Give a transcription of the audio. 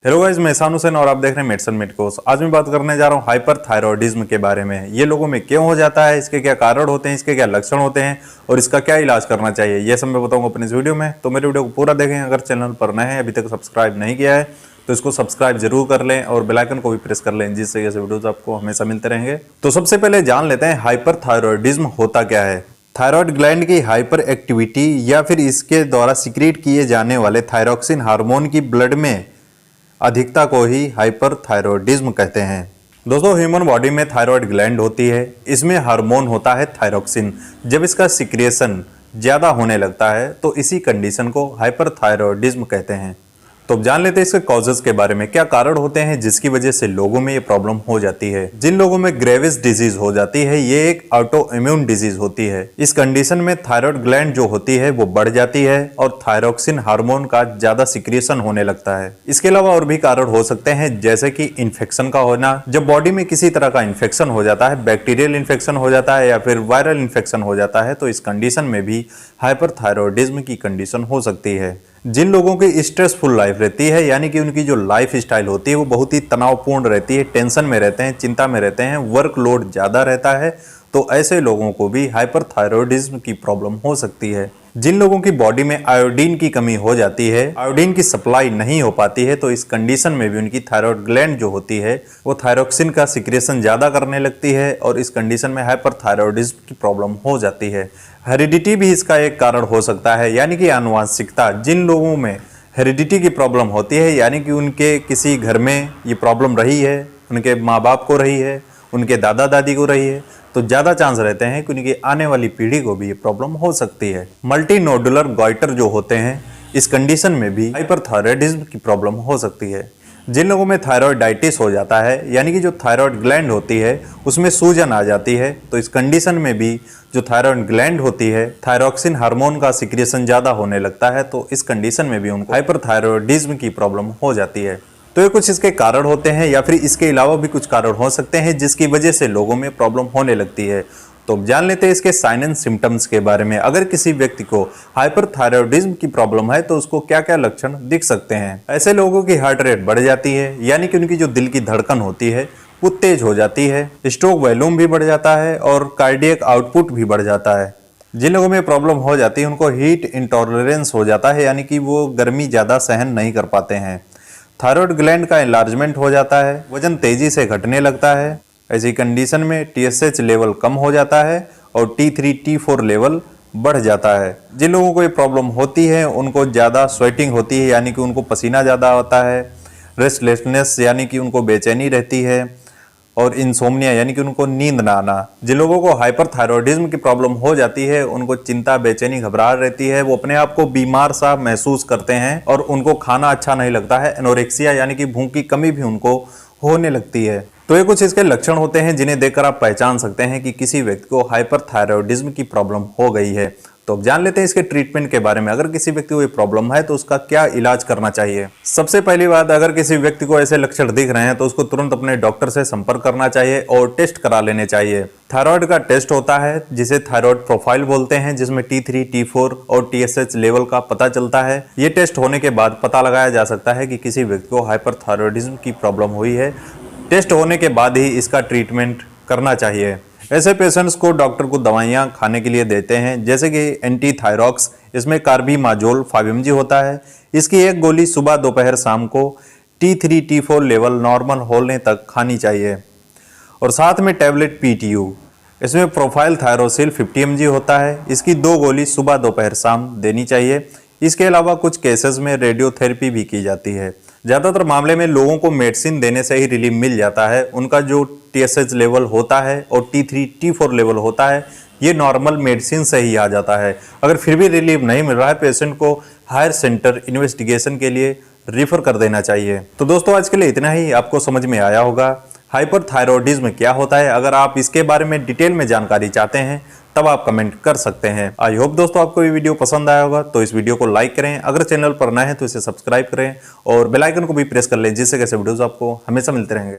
Hello guys, मैं एहसान हुसैन और आप देख रहे हैं मेडिसिन मेडिकोस। आज मैं बात करने जा रहा हूँ हाइपरथायरॉयडिज्म के बारे में। ये लोगों में क्यों हो जाता है, इसके क्या कारण होते हैं, इसके क्या लक्षण होते हैं और इसका क्या इलाज करना चाहिए, ये सब मैं बताऊंगा अपने इस वीडियो में। तो मेरे वीडियो को पूरा देखें। अगर चैनल पर नए हैं, अभी तक सब्सक्राइब नहीं किया है तो इसको सब्सक्राइब जरूर कर लें और बेल आइकन को भी प्रेस कर लें, जिससे ऐसे वीडियोज आपको हमेशा मिलते रहेंगे। तो सबसे पहले जान लेते हैं हाइपरथायरॉयडिज्म होता क्या है। थायराइड ग्लैंड की हाइपर एक्टिविटी या फिर इसके द्वारा सिक्रीट किए जाने वाले थायरॉक्सिन हार्मोन की ब्लड में अधिकता को ही हाइपरथायरॉयडिज्म कहते हैं। दोस्तों, ह्यूमन बॉडी में थायराइड ग्लैंड होती है। इसमें हार्मोन होता है थायरॉक्सिन। जब इसका सिक्रिएशन ज़्यादा होने लगता है तो इसी कंडीशन को हाइपरथायरॉयडिज्म कहते हैं। तो अब जान लेते हैं इसके कॉजेज के बारे में। क्या कारण होते हैं जिसकी वजह से लोगों में ये प्रॉब्लम हो जाती है। जिन लोगों में ग्रेविस डिजीज हो जाती है, ये एक ऑटो इम्यून डिजीज होती है। इस कंडीशन में थायराइड ग्लैंड जो होती है वो बढ़ जाती है और थायरॉक्सिन हार्मोन का ज्यादा सिक्रिएशन होने लगता है। इसके अलावा और भी कारण हो सकते हैं, जैसे कि इन्फेक्शन का होना। जब बॉडी में किसी तरह का इन्फेक्शन हो जाता है, बैक्टीरियल इन्फेक्शन हो जाता है या फिर वायरल इन्फेक्शन हो जाता है, तो इस कंडीशन में भी हाइपरथायरॉयडिज्म की कंडीशन हो सकती है। जिन लोगों की स्ट्रेसफुल लाइफ रहती है, यानी कि उनकी जो लाइफ स्टाइल होती है वो बहुत ही तनावपूर्ण रहती है, टेंशन में रहते हैं, चिंता में रहते हैं, वर्कलोड ज़्यादा रहता है, तो ऐसे लोगों को भी हाइपरथायरॉयडिज्म की प्रॉब्लम हो सकती है। जिन लोगों की बॉडी में आयोडीन की कमी हो जाती है, आयोडीन की सप्लाई नहीं हो पाती है, तो इस कंडीशन में भी उनकी थायराइड ग्लैंड जो होती है वो थायरॉक्सिन का सिक्रेशन ज़्यादा करने लगती है और इस कंडीशन में हाइपरथायरॉयडिज्म की प्रॉब्लम हो जाती है। हेरिडिटी भी इसका एक कारण हो सकता है, यानी कि आनुवांशिकता। जिन लोगों में हेरिडिटी की प्रॉब्लम होती है, यानी कि उनके किसी घर में ये प्रॉब्लम रही है, उनके माँ बाप को रही है, उनके दादा दादी को रही है, तो ज़्यादा चांस रहते हैं कि उनकी आने वाली पीढ़ी को भी ये प्रॉब्लम हो सकती है। मल्टी नोडुलर गॉइटर जो होते हैं, इस कंडीशन में भी हाइपरथायरॉयडिज्म की प्रॉब्लम हो सकती है। जिन लोगों में थायराइडाइटिस हो जाता है, यानी कि जो थायराइड ग्लैंड होती है उसमें सूजन आ जाती है, तो इस कंडीशन में भी जो थायराइड ग्लैंड होती है, थायरॉक्सिन हार्मोन का सिक्रेशन ज़्यादा होने लगता है, तो इस कंडीशन में भी उनको हाइपरथायरॉयडिज्म की प्रॉब्लम हो जाती है। तो ये कुछ इसके कारण होते हैं, या फिर इसके अलावा भी कुछ कारण हो सकते हैं जिसकी वजह से लोगों में प्रॉब्लम होने लगती है। तो अब जान लेते हैं इसके साइन एंड सिम्टम्स के बारे में। अगर किसी व्यक्ति को हाइपरथायरॉयडिज्म की प्रॉब्लम है तो उसको क्या क्या लक्षण दिख सकते हैं। ऐसे लोगों की हार्ट रेट बढ़ जाती है, यानी कि उनकी जो दिल की धड़कन होती है वो तेज हो जाती है। स्ट्रोक वॉल्यूम भी बढ़ जाता है और कार्डियक आउटपुट भी बढ़ जाता है। जिन लोगों में प्रॉब्लम हो जाती है उनको हीट इंटॉलरेंस हो जाता है, यानी कि वो गर्मी ज़्यादा सहन नहीं कर पाते हैं। थायराइड ग्लैंड का एनलार्जमेंट हो जाता है, वजन तेजी से घटने लगता है। ऐसी कंडीशन में TSH लेवल कम हो जाता है और T3 T4 लेवल बढ़ जाता है। जिन लोगों को ये प्रॉब्लम होती है उनको ज़्यादा स्वेटिंग होती है, यानी कि उनको पसीना ज़्यादा आता है। रेस्टलेसनेस, यानी कि उनको बेचैनी रहती है। और इंसोम्निया, यानी कि उनको नींद ना आना। जिन लोगों को हाइपरथायरॉयडिज्म की प्रॉब्लम हो जाती है उनको चिंता, बेचैनी, घबराहट रहती है। वो अपने आप को बीमार सा महसूस करते हैं और उनको खाना अच्छा नहीं लगता है। एनोरेक्सिया, यानी कि भूख की कमी भी उनको होने लगती है। तो ये कुछ इसके लक्षण होते हैं जिन्हें देखकर आप पहचान सकते हैं कि किसी व्यक्ति को हाइपरथायरॉयडिज्म की प्रॉब्लम हो गई है। तो अब जान लेते हैं इसके ट्रीटमेंट के बारे में। अगर किसी व्यक्ति को ये प्रॉब्लम है तो उसका क्या इलाज करना चाहिए। सबसे पहली बात, अगर किसी व्यक्ति को ऐसे लक्षण दिख रहे हैं तो उसको तुरंत अपने डॉक्टर से संपर्क करना चाहिए और टेस्ट करा लेने चाहिए। थायराइड का टेस्ट होता है जिसे थायराइड प्रोफाइल बोलते हैं, जिसमें T3 T4 और TSH लेवल का पता चलता है। ये टेस्ट होने के बाद पता लगाया जा सकता है कि किसी व्यक्ति को हाइपरथायरॉयडिज्म की प्रॉब्लम हुई है। टेस्ट होने के बाद ही इसका ट्रीटमेंट करना चाहिए। ऐसे पेशेंट्स को डॉक्टर को दवाइयाँ खाने के लिए देते हैं, जैसे कि एंटी थायरॉक्स। इसमें कार्बिमाजोल 5 mg होता है। इसकी एक गोली सुबह, दोपहर, शाम को T3 T4 लेवल नॉर्मल होने तक खानी चाहिए। और साथ में टैबलेट PTU, इसमें प्रोफाइल थायरोसिल 50 mg होता है। इसकी 2 गोली सुबह, दोपहर, शाम देनी चाहिए। इसके अलावा कुछ केसेस में रेडियोथेरेपी भी की जाती है। ज़्यादातर मामले में लोगों को मेडिसिन देने से ही रिलीफ मिल जाता है। उनका जो TSH लेवल होता है और T3 T4 लेवल होता है ये नॉर्मल मेडिसिन से ही आ जाता है। अगर फिर भी रिलीफ नहीं मिल रहा है, पेशेंट को हायर सेंटर इन्वेस्टिगेशन के लिए रिफर कर देना चाहिए। तो दोस्तों, आज के लिए इतना ही। आपको समझ में आया होगा हाइपरथायरॉयडिज्म क्या होता है। अगर आप इसके बारे में डिटेल में जानकारी चाहते हैं तब आप कमेंट कर सकते हैं। आई होप दोस्तों आपको ये वीडियो पसंद आया होगा, तो इस वीडियो को लाइक करें। अगर चैनल पर नए हैं तो इसे सब्सक्राइब करें और बेल आइकन को भी प्रेस कर लें, जिससे कैसे वीडियोस आपको हमेशा मिलते रहेंगे।